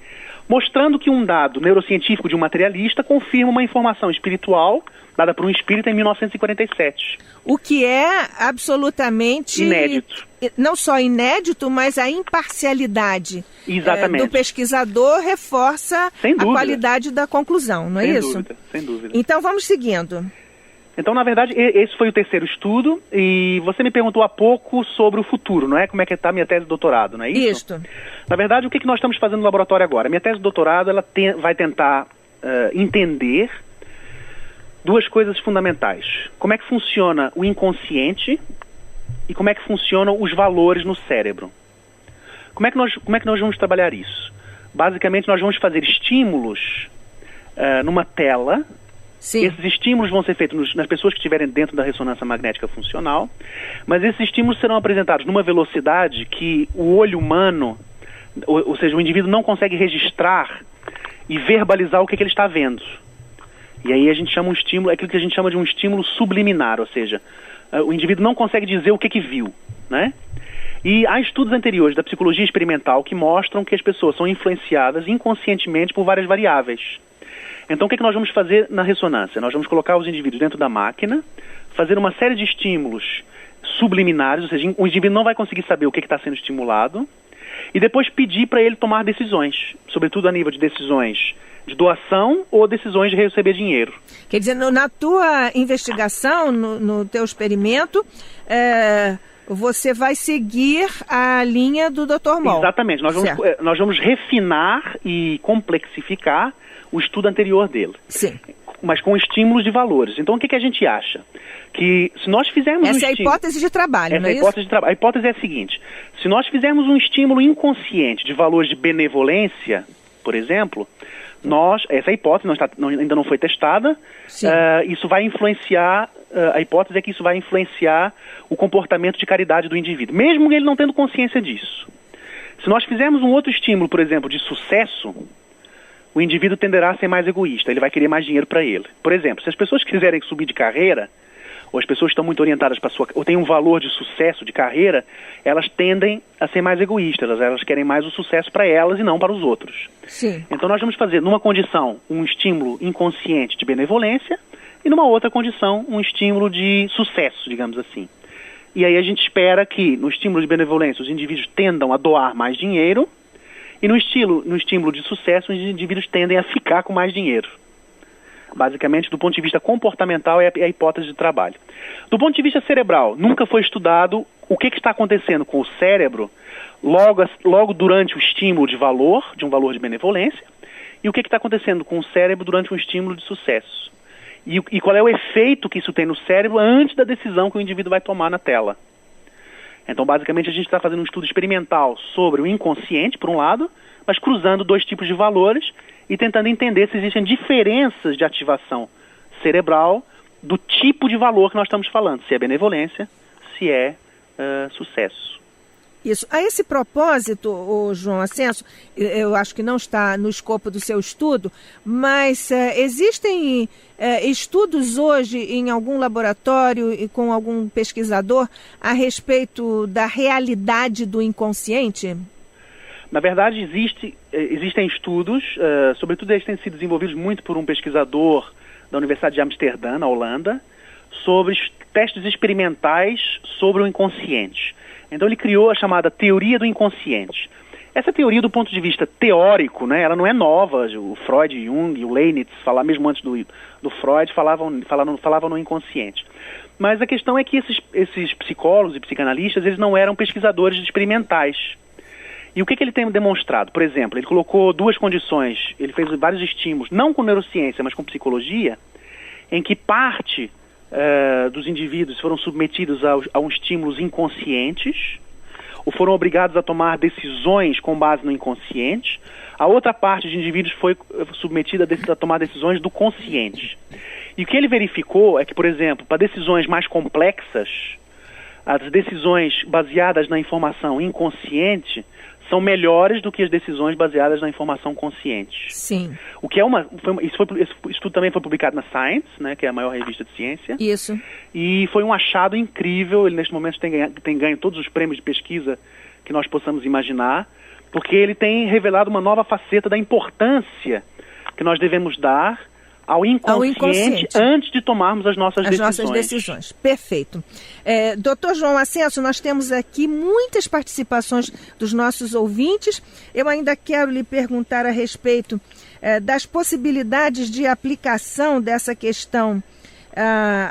mostrando que um dado neurocientífico de um materialista confirma uma informação espiritual dada por um espírita em 1947. O que é absolutamente... inédito. Não só inédito, mas a imparcialidade do pesquisador reforça a qualidade da conclusão, não é isso? Sem dúvida. Então vamos seguindo. Então, na verdade, esse foi o terceiro estudo, e você me perguntou há pouco sobre o futuro, não é? Como é que está a minha tese de doutorado, não é isso? Isso. Na verdade, o que nós estamos fazendo no laboratório agora? A minha tese de doutorado ela vai tentar entender duas coisas fundamentais. Como é que funciona o inconsciente e como é que funcionam os valores no cérebro. Como é que nós vamos trabalhar isso? Basicamente, nós vamos fazer estímulos numa tela. Sim. Esses estímulos vão ser feitos nas pessoas que estiverem dentro da ressonância magnética funcional, mas esses estímulos serão apresentados numa velocidade que o olho humano, ou seja, o indivíduo não consegue registrar e verbalizar o que ele está vendo. E aí a gente chama um estímulo, é aquilo que a gente chama de um estímulo subliminar, ou seja, o indivíduo não consegue dizer o que viu, né? E há estudos anteriores da psicologia experimental que mostram que as pessoas são influenciadas inconscientemente por várias variáveis. Então o que nós vamos fazer na ressonância? Nós vamos colocar os indivíduos dentro da máquina, fazer uma série de estímulos subliminares, ou seja, o indivíduo não vai conseguir saber o que está sendo estimulado, e depois pedir para ele tomar decisões, sobretudo a nível de decisões de doação ou decisões de receber dinheiro. Quer dizer, na tua investigação, no teu experimento, você vai seguir a linha do Dr. Moll. Exatamente. Nós vamos refinar e complexificar o estudo anterior dele. Sim. Mas com estímulos de valores. Então, o que a gente acha? Que se nós fizermos Essa é a hipótese de trabalho, não é isso? A hipótese é a seguinte: se nós fizermos um estímulo inconsciente de valores de benevolência, por exemplo, essa hipótese ainda não foi testada, isso vai influenciar, a hipótese é que isso vai influenciar o comportamento de caridade do indivíduo, mesmo ele não tendo consciência disso. Se nós fizermos um outro estímulo, por exemplo, de sucesso, o indivíduo tenderá a ser mais egoísta, ele vai querer mais dinheiro para ele. Por exemplo, se as pessoas quiserem subir de carreira, ou as pessoas que estão muito orientadas para ou têm um valor de sucesso, de carreira, elas tendem a ser mais egoístas, elas querem mais o sucesso para elas e não para os outros. Sim. Então nós vamos fazer, numa condição, um estímulo inconsciente de benevolência e numa outra condição, um estímulo de sucesso, digamos assim. E aí a gente espera que, no estímulo de benevolência, os indivíduos tendam a doar mais dinheiro e no estímulo de sucesso, os indivíduos tendem a ficar com mais dinheiro. Basicamente, do ponto de vista comportamental, é a hipótese de trabalho. Do ponto de vista cerebral, nunca foi estudado o que está acontecendo com o cérebro logo durante o estímulo de um valor de benevolência, e o que está acontecendo com o cérebro durante um estímulo de sucesso. E qual é o efeito que isso tem no cérebro antes da decisão que o indivíduo vai tomar na tela. Então, basicamente, a gente está fazendo um estudo experimental sobre o inconsciente, por um lado, mas cruzando dois tipos de valores e tentando entender se existem diferenças de ativação cerebral do tipo de valor que nós estamos falando, se é benevolência, se é sucesso. Isso. A esse propósito, João Ascenso, eu acho que não está no escopo do seu estudo, mas existem estudos hoje em algum laboratório e com algum pesquisador a respeito da realidade do inconsciente? Na verdade, existem estudos, sobretudo eles têm sido desenvolvidos muito por um pesquisador da Universidade de Amsterdã, na Holanda, sobre testes experimentais sobre o inconsciente. Então ele criou a chamada teoria do inconsciente. Essa teoria, do ponto de vista teórico, né, ela não é nova. O Freud, Jung e o Leibniz, mesmo antes do Freud, falavam no inconsciente. Mas a questão é que esses psicólogos e psicanalistas, eles não eram pesquisadores experimentais. E o que ele tem demonstrado? Por exemplo, ele colocou duas condições, ele fez vários estímulos, não com neurociência, mas com psicologia, em que parte dos indivíduos foram submetidos a estímulos inconscientes, ou foram obrigados a tomar decisões com base no inconsciente. A outra parte de indivíduos foi submetida a tomar decisões do consciente. E o que ele verificou é que, por exemplo, para decisões mais complexas, as decisões baseadas na informação inconsciente são melhores do que as decisões baseadas na informação consciente. Sim. O que é esse estudo também foi publicado na Science, né, que é a maior revista de ciência. Isso. E foi um achado incrível. Ele, neste momento, tem ganho todos os prêmios de pesquisa que nós possamos imaginar, porque ele tem revelado uma nova faceta da importância que nós devemos dar ao inconsciente antes de tomarmos as nossas decisões. Perfeito. Dr. João Ascenso, nós temos aqui muitas participações dos nossos ouvintes. Eu ainda quero lhe perguntar a respeito das possibilidades de aplicação dessa questão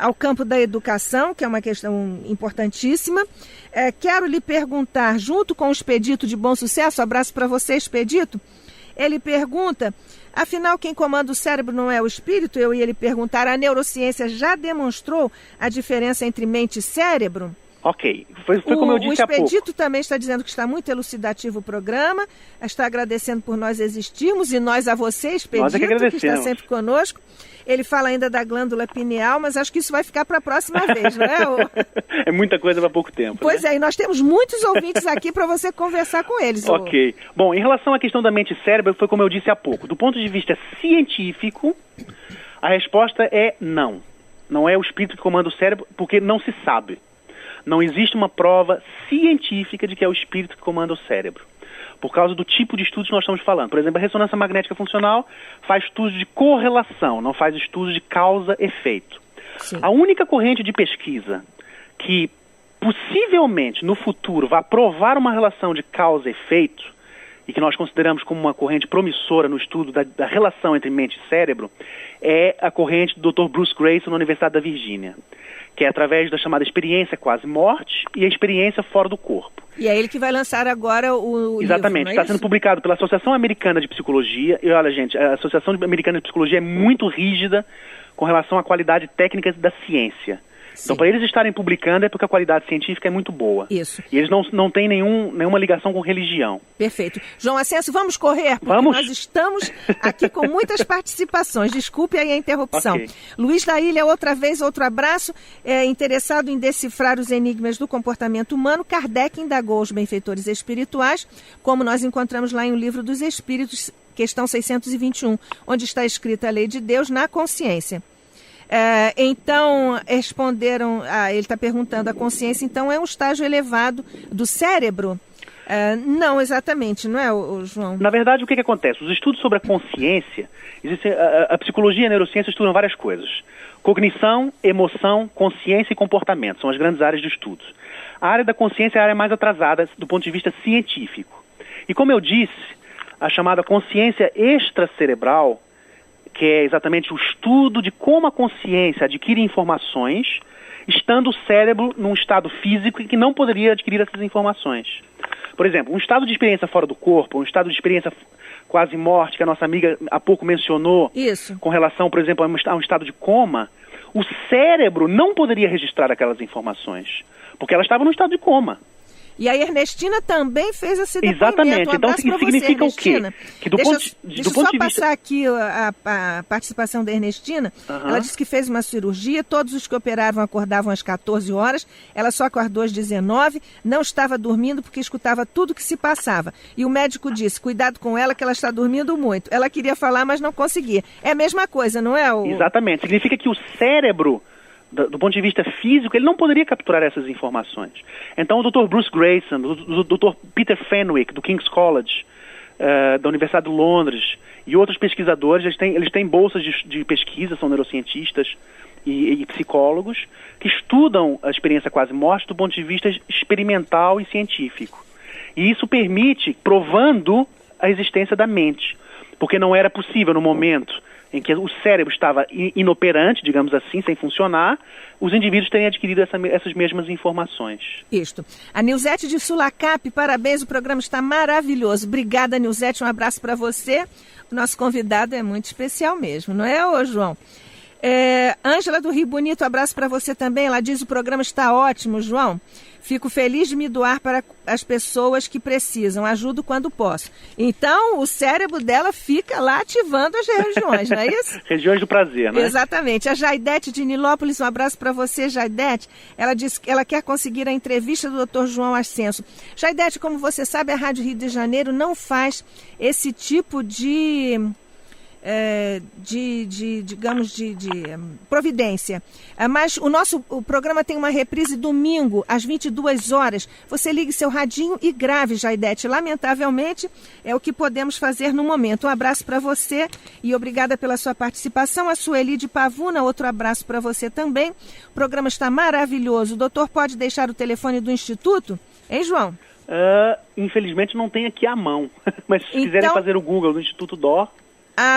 ao campo da educação, que é uma questão importantíssima. Quero lhe perguntar, junto com o Expedito de Bom Sucesso, abraço para você, Expedito, ele pergunta, afinal, quem comanda o cérebro não é o espírito? Eu ia lhe perguntar, a neurociência já demonstrou a diferença entre mente e cérebro? Ok, foi como eu disse há pouco. O Expedito também está dizendo que está muito elucidativo o programa, está agradecendo por nós existirmos e nós a você, Expedito, que está sempre conosco. Ele fala ainda da glândula pineal, mas acho que isso vai ficar para a próxima vez, não é? É muita coisa para pouco tempo. Pois né? E nós temos muitos ouvintes aqui para você conversar com eles. Ok. Bom, em relação à questão da mente e cérebro, foi como eu disse há pouco. Do ponto de vista científico, a resposta é não. Não é o espírito que comanda o cérebro, porque não se sabe. Não existe uma prova científica de que é o espírito que comanda o cérebro, por causa do tipo de estudos que nós estamos falando. Por exemplo, a ressonância magnética funcional faz estudos de correlação, não faz estudos de causa-efeito. A única corrente de pesquisa que possivelmente no futuro vai provar uma relação de causa-efeito, e que nós consideramos como uma corrente promissora no estudo da relação entre mente e cérebro, é a corrente do Dr. Bruce Greyson na Universidade da Virgínia, que é através da chamada experiência quase-morte e a experiência fora do corpo. E é ele que vai lançar agora o Exatamente, livro, está sendo publicado pela Associação Americana de Psicologia. E olha, gente, a Associação Americana de Psicologia é muito rígida com relação à qualidade técnica da ciência. Sim. Então, para eles estarem publicando é porque a qualidade científica é muito boa. Isso. E eles não têm nenhuma ligação com religião. Perfeito. João Ascenso, vamos correr, porque nós estamos aqui com muitas participações. Desculpe aí a interrupção. Okay. Luiz da Ilha, outra vez, outro abraço. Interessado em decifrar os enigmas do comportamento humano, Kardec indagou os benfeitores espirituais, como nós encontramos lá em O Livro dos Espíritos, questão 621, onde está escrita a lei de Deus na consciência. Então, responderam, ele está perguntando, a consciência, então, é um estágio elevado do cérebro? Não, exatamente, não é, João? Na verdade, o que acontece? Os estudos sobre a consciência, a psicologia e a neurociência estudam várias coisas. Cognição, emoção, consciência e comportamento são as grandes áreas de estudo. A área da consciência é a área mais atrasada do ponto de vista científico. E como eu disse, a chamada consciência extracerebral, que é exatamente o estudo de como a consciência adquire informações, estando o cérebro num estado físico em que não poderia adquirir essas informações. Por exemplo, um estado de experiência fora do corpo, um estado de experiência quase morte, que a nossa amiga há pouco mencionou, isso, com relação, por exemplo, a um estado de coma, o cérebro não poderia registrar aquelas informações, porque ela estava num estado de coma. E a Ernestina também fez esse depoimento. Exatamente. Então, isso significa o quê? Que deixa eu só passar aqui a participação da Ernestina. Ela disse que fez uma cirurgia, todos os que operavam acordavam às 14 horas, ela só acordou às 19, não estava dormindo porque escutava tudo que se passava. E o médico disse, cuidado com ela que ela está dormindo muito. Ela queria falar, mas não conseguia. É a mesma coisa, não é? Exatamente. Significa que o cérebro, do ponto de vista físico, ele não poderia capturar essas informações. Então o Dr. Bruce Grayson, o Dr. Peter Fenwick, do King's College, da Universidade de Londres, e outros pesquisadores, eles têm bolsas de pesquisa, são neurocientistas e psicólogos, que estudam a experiência quase-morte do ponto de vista experimental e científico. E isso permite, provando a existência da mente, porque não era possível no momento em que o cérebro estava inoperante, digamos assim, sem funcionar, os indivíduos terem adquirido essas mesmas informações. Isto. A Nilzete de Sulacap, parabéns, o programa está maravilhoso. Obrigada, Nilzete, um abraço para você. O nosso convidado é muito especial mesmo, não é, ô João? Ângela do Rio Bonito, abraço para você também. Ela diz, o programa está ótimo, João. Fico feliz de me doar para as pessoas que precisam. Ajudo quando posso. Então, o cérebro dela fica lá ativando as regiões, não é isso? Regiões do prazer, né? Exatamente. A Jaidete de Nilópolis, um abraço para você, Jaidete. Ela diz que ela quer conseguir a entrevista do Dr. João Ascenso. Jaidete, como você sabe, a Rádio Rio de Janeiro não faz esse tipo de providência. Mas o programa tem uma reprise domingo, às 22 horas. Você ligue seu radinho e grave, Jaidete. Lamentavelmente, é o que podemos fazer no momento. Um abraço para você e obrigada pela sua participação. A Sueli de Pavuna, outro abraço para você também. O programa está maravilhoso. O doutor pode deixar o telefone do Instituto? Hein, João? Infelizmente não tem aqui à mão. Mas se quiserem fazer o Google do Instituto DOR...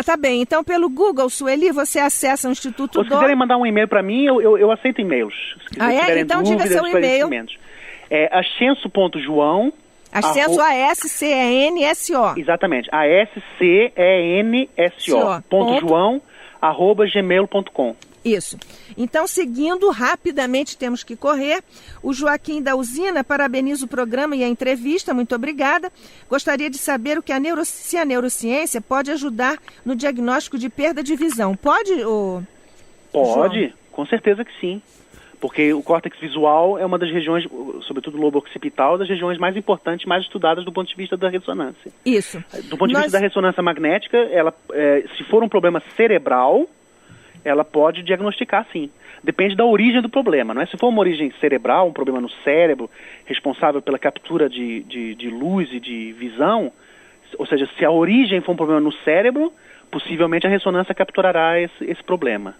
tá bem. Então, pelo Google, Sueli, você acessa o Instituto DOR. Se quiserem mandar um e-mail para mim, eu aceito e-mails. Se tiverem então diga seu e-mail. É ascenso.joão... Ascenso, A-S-C-E-N-S-O. Exatamente. A-S-C-E-N-S-O. .joão@gmail.com. Isso. Então, seguindo, rapidamente temos que correr. O Joaquim da Usina parabeniza o programa e a entrevista. Muito obrigada. Gostaria de saber se a neurociência pode ajudar no diagnóstico de perda de visão. Pode, Pode, João? Com certeza que sim. Porque o córtex visual é uma das regiões, sobretudo o lobo occipital, das regiões mais importantes, mais estudadas do ponto de vista da ressonância. Isso. Do ponto de vista da ressonância magnética, ela, se for um problema cerebral, ela pode diagnosticar, sim. Depende da origem do problema, não é? Se for uma origem cerebral, um problema no cérebro, responsável pela captura de luz e de visão, ou seja, se a origem for um problema no cérebro, possivelmente a ressonância capturará esse problema.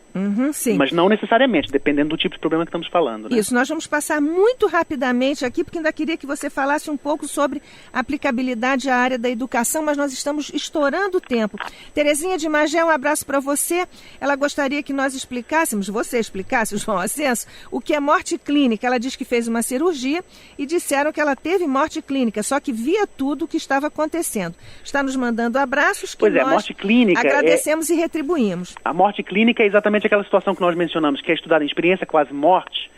Sim. Mas não necessariamente, dependendo do tipo de problema que estamos falando, né? Isso, nós vamos passar muito rapidamente aqui, porque ainda queria que você falasse um pouco sobre a aplicabilidade à área da educação, mas nós estamos estourando o tempo. Terezinha de Magé, um abraço para você. Ela gostaria que nós explicássemos, você explicasse, João Ascenso, o que é morte clínica. Ela diz que fez uma cirurgia e disseram que ela teve morte clínica, só que via tudo o que estava acontecendo. Está nos mandando abraços que nós morte clínica agradecemos e retribuímos. A morte clínica é exatamente aquela situação que nós mencionamos, que é estudada em experiência quase morte,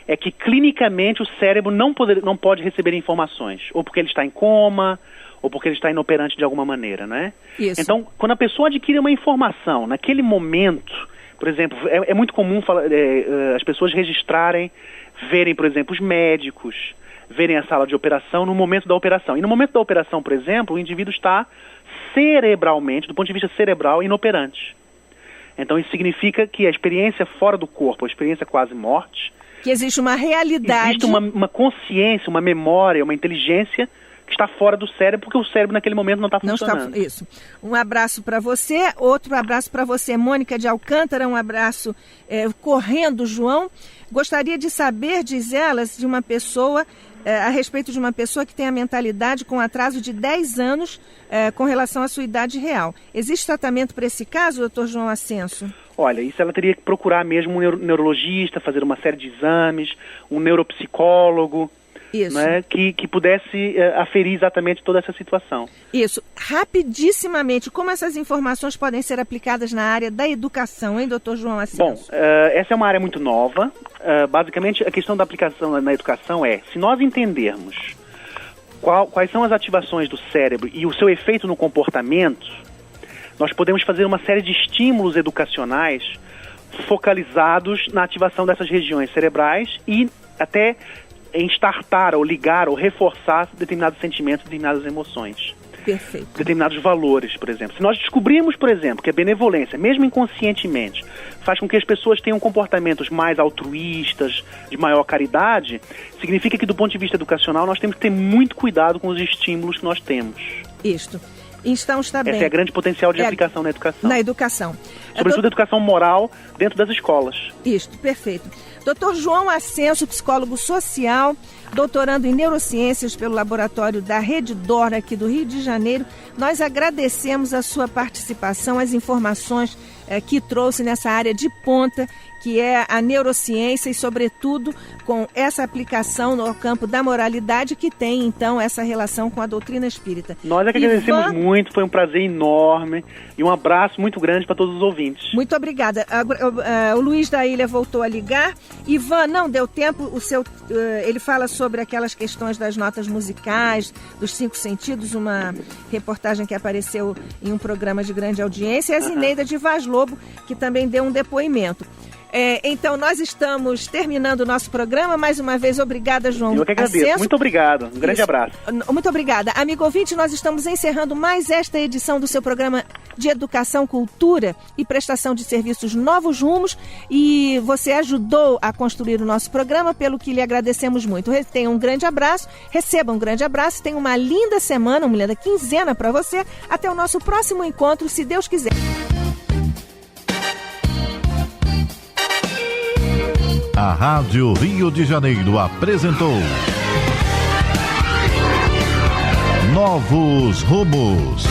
é que clinicamente o cérebro não pode receber informações, ou porque ele está em coma, ou porque ele está inoperante de alguma maneira, né? Isso. Então, quando a pessoa adquire uma informação, naquele momento, por exemplo, é muito comum as pessoas registrarem, verem, por exemplo, os médicos, verem a sala de operação no momento da operação. E no momento da operação, por exemplo, o indivíduo está cerebralmente, do ponto de vista cerebral, inoperante. Então isso significa que a experiência fora do corpo, a experiência quase morte, que existe uma realidade. Existe uma consciência, uma memória, uma inteligência que está fora do cérebro, porque o cérebro naquele momento não está funcionando. Isso. Um abraço para você, outro abraço para você, Mônica de Alcântara, um abraço correndo, João. Gostaria de saber, diz elas, de uma pessoa, a respeito de uma pessoa que tem a mentalidade com atraso de 10 anos com relação à sua idade real. Existe tratamento para esse caso, doutor João Ascenso? Olha, isso ela teria que procurar mesmo um neurologista, fazer uma série de exames, um neuropsicólogo, né, que pudesse aferir exatamente toda essa situação. Isso. Rapidissimamente, como essas informações podem ser aplicadas na área da educação, hein, doutor João Ascenso? Bom, essa é uma área muito nova. Basicamente, a questão da aplicação na educação se nós entendermos quais são as ativações do cérebro e o seu efeito no comportamento, nós podemos fazer uma série de estímulos educacionais focalizados na ativação dessas regiões cerebrais e até enstartar ou ligar ou reforçar determinados sentimentos, determinadas emoções. Perfeito. Determinados valores, por exemplo. Se nós descobrirmos, por exemplo, que a benevolência, mesmo inconscientemente, faz com que as pessoas tenham comportamentos mais altruístas, de maior caridade, significa que do ponto de vista educacional nós temos que ter muito cuidado com os estímulos que nós temos. Isto. Então está bem. Esse é o grande potencial de aplicação na educação. Na educação. Sobretudo a educação moral dentro das escolas. Isto, perfeito. Dr. João Ascenso, psicólogo social, doutorando em neurociências pelo laboratório da Rede Dora aqui do Rio de Janeiro, nós agradecemos a sua participação, as informações que trouxe nessa área de ponta, que é a neurociência e, sobretudo, com essa aplicação no campo da moralidade que tem, então, essa relação com a doutrina espírita. Nós é que agradecemos muito, foi um prazer enorme e um abraço muito grande para todos os ouvintes. Muito obrigada. O Luiz da Ilha voltou a ligar. Ivan, não deu tempo, ele fala sobre aquelas questões das notas musicais, dos 5 sentidos, uma reportagem que apareceu em um programa de grande audiência, e a Zineida de Vaz Lobo, que também deu um depoimento. Então, nós estamos terminando o nosso programa. Mais uma vez, obrigada, João. Eu que agradeço. Ascenso. Muito obrigado. Um grande abraço. Muito obrigada. Amigo ouvinte, nós estamos encerrando mais esta edição do seu programa de Educação, Cultura e Prestação de Serviços Novos Rumos. E você ajudou a construir o nosso programa, pelo que lhe agradecemos muito. Tenha um grande abraço, receba um grande abraço, tenha uma linda semana, uma linda quinzena para você. Até o nosso próximo encontro, se Deus quiser. A Rádio Rio de Janeiro apresentou Novos Rumos.